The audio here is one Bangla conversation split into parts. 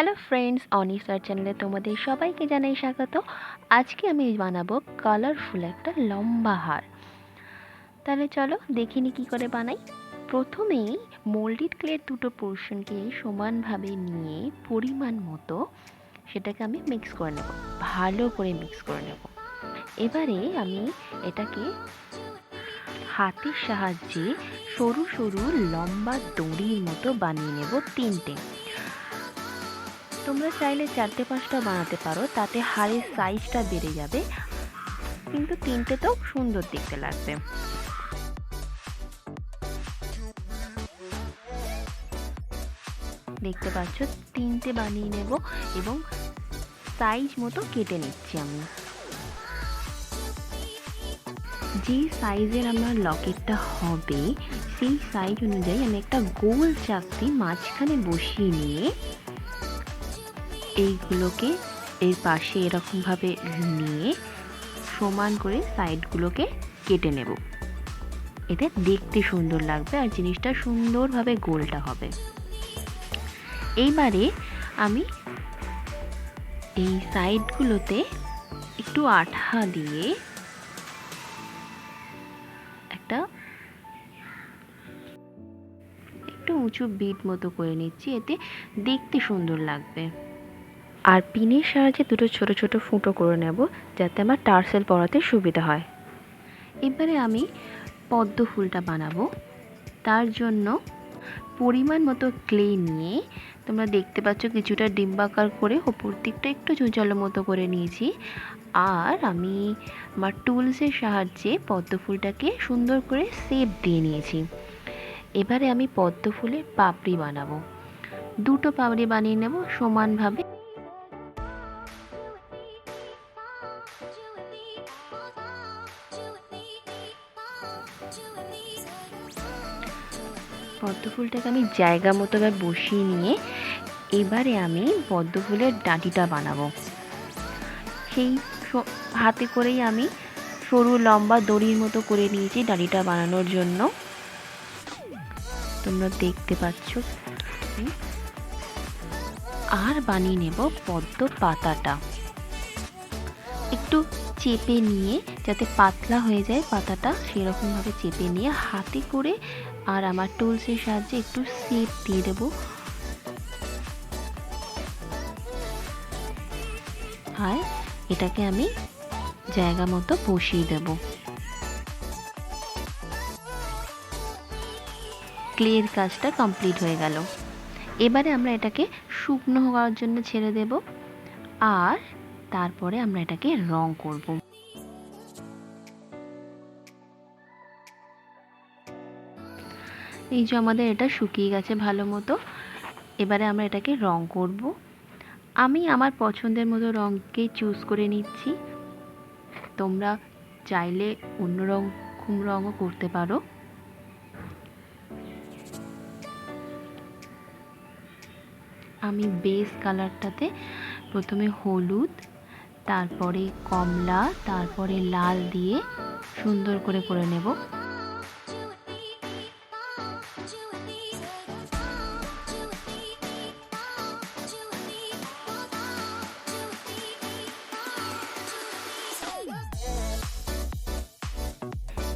হ্যালো ফ্রেন্ডস, অনিসার চ্যানেলে তোমাদের সবাইকে জানাই স্বাগত। আজকে আমি বানাবো কালারফুল একটা লম্বা হার। তাহলে চলো দেখিনি কি করে বানাই। প্রথমেই মোল্ডেড ক্লের দুটো পোর্শনকে সমানভাবে নিয়ে পরিমাণ মতো সেটাকে আমি মিক্স করে নেব, ভালো করে মিক্স করে নেব। এবারে আমি এটাকে হাতের সাহায্যে সরু সরু লম্বা দড়ির মতো বানিয়ে নেব তিনটে। তোমরা চাইলে 4-5টা বানাতে পারো, তাতে হাড়ের সাইজটা বেড়ে যাবে, কিন্তু তিনটে তো সুন্দর দেখতে লাগবে। দেখতে পাচ্ছ তিনটে বানিয়ে নেব এবং সাইজ মতো কেটে নিচ্ছি আমি। যে সাইজের আমার লকেটটা হবে সেই সাইজ অনুযায়ী আমি একটা গোল চাকতি মাঝখানে বসিয়ে নিয়ে এইগুলোকে এর পাশে এরকমভাবে নিয়ে সমান করে সাইডগুলোকে কেটে নেব। এতে দেখতে সুন্দর লাগবে আর জিনিসটা সুন্দরভাবে গোলটা হবে। এইবারে আমি এই সাইডগুলোতে একটু আঠা দিয়ে একটা একটু উঁচু বিট মতো করে নিচ্ছি, এতে দেখতে সুন্দর লাগবে। আর পিনের সাহায্যে দুটো ছোট ছোট ফুটো করে নেব যাতে আমার টার্সেল পরাতে সুবিধা হয়। এবারে আমি পদ্ম ফুলটা বানাবো। তার জন্য পরিমাণ মতো ক্লে নিয়ে তোমরা দেখতে পাচ্ছ কিছুটা ডিম্বাকার করে ওপর দিকটা একটু চুঁচালো মতো করে নিয়েছি। আর আমি আমার টুলসের সাহায্যে পদ্ম ফুলটাকে সুন্দর করে শেপ দিয়ে নিয়েছি। এবারে আমি পদ্ম ফুলের পাপড়ি বানাবো। দুটো পাপড়ি বানিয়ে নেব সমানভাবে। পদ্ম ফুলটাকে আমি জায়গা মতো বসিয়ে নিয়ে এবারে আমি পদ্ম ফুলের ডাঁটিটা বানাবো। সেই হাতে করেই আমি সরু লম্বা দড়ির মতো করে নিয়েছি ডাঁটিটা বানানোর জন্য। তোমরা দেখতে পাচ্ছ। আর বানিয়ে নেব পদ্ম পাতাটা। একটু চেপে নিয়ে যাতে পাতলা হয়ে যায় পাতাটা, সেরকমভাবে চেপে নিয়ে হাতে করে আর আমার টুলসের সাহায্যে একটু শেপ দিয়ে দেবো। আর এটাকে আমি জায়গা মতো বসিয়ে দেব। ক্লের কাজটা কমপ্লিট হয়ে গেল। এবারে আমরা এটাকে শুকনো হওয়ার জন্য ছেড়ে দেব আর তারপরে আমরা এটাকে রং করব। এই যে আমাদের এটা শুকিয়ে গেছে ভালো মতো। এবারে আমরা এটাকে রং করব। আমি আমার পছন্দের মতো রঙকে চুজ করে নিচ্ছি। তোমরা চাইলে অন্য রঙও করতে পারো। আমি বেস কালারটাতে প্রথমে হলুদ, তারপরে কমলা, তারপরে লাল দিয়ে সুন্দর করে নেব।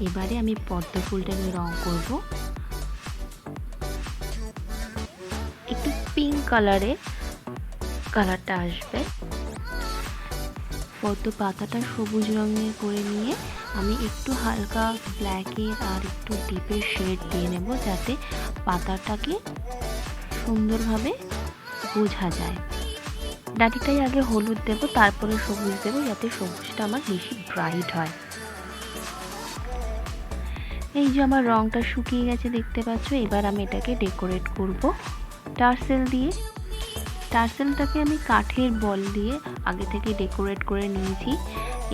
এবারে আমি পদ্ম ফুলটাকে রং করব একটু পিঙ্ক কালারটা আসবে। পদ্ম পাতাটা সবুজ রঙের করে নিয়ে আমি একটু হালকা ব্ল্যাকের আর একটু ডিপের শেড দিয়ে নেব যাতে পাতাটাকে সুন্দরভাবে বোঝা যায়। ডাঁটিটাই আগে হলুদ দেব, তারপরে সবুজ দেব যাতে সবুজটা আমার বেশি ব্রাইট হয়। এই যে আমার রংটা শুকিয়ে গেছে দেখতে পাচ্ছ। এবার আমি এটাকে ডেকোরেট করব টার্সেল দিয়ে। টার্সেলটাকে আমি কাঠের বল দিয়ে আগে থেকে ডেকোরেট করে নিয়েছি।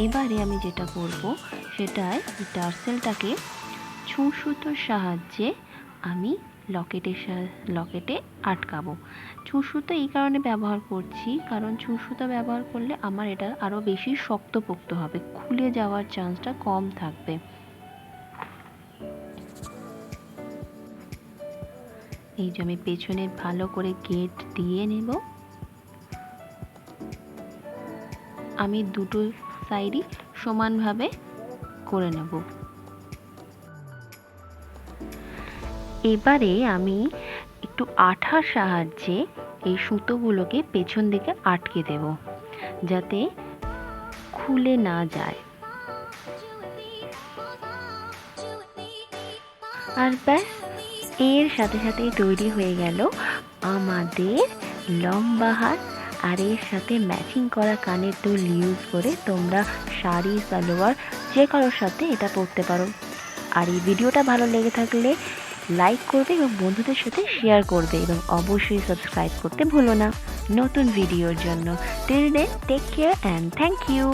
এবারে আমি যেটা করব সেটাই টার্সেলটাকে ছুঁ সুতোর সাহায্যে আমি লকেটে আটকাবো। ছুঁ সুতো এই কারণে ব্যবহার করছি কারণ ছুঁ সুতো ব্যবহার করলে আমার এটা আরও বেশি শক্তপোক্ত হবে, খুলে যাওয়ার চান্সটা কম থাকবে। এই যে আমি পেছনে ভালো করে গেট দিয়ে নেব। আমি দুটো সাইডই সমানভাবে করে নেব। এবারে আমি একটু আঠার সাহায্যে এই সুতোগুলোকে পেছন দিকে আটকে দেব, যাতে খুলে না যায়। আর ব্যাস, এর সাথে সাথে তৈরি হয়ে গেল আমাদের লম্বা হার। আর এর সাথে ম্যাচিং করা কানের দুল ইউজ করে তোমরা শাড়ি, সালোয়ার যে কারোর সাথে এটা পরতে পারো। আর এই ভিডিওটা ভালো লেগে থাকলে লাইক করবে এবং বন্ধুদের সাথে শেয়ার করবে, এবং অবশ্যই সাবস্ক্রাইব করতে ভুলো না নতুন ভিডিওর জন্য। Till then, take care and thank you.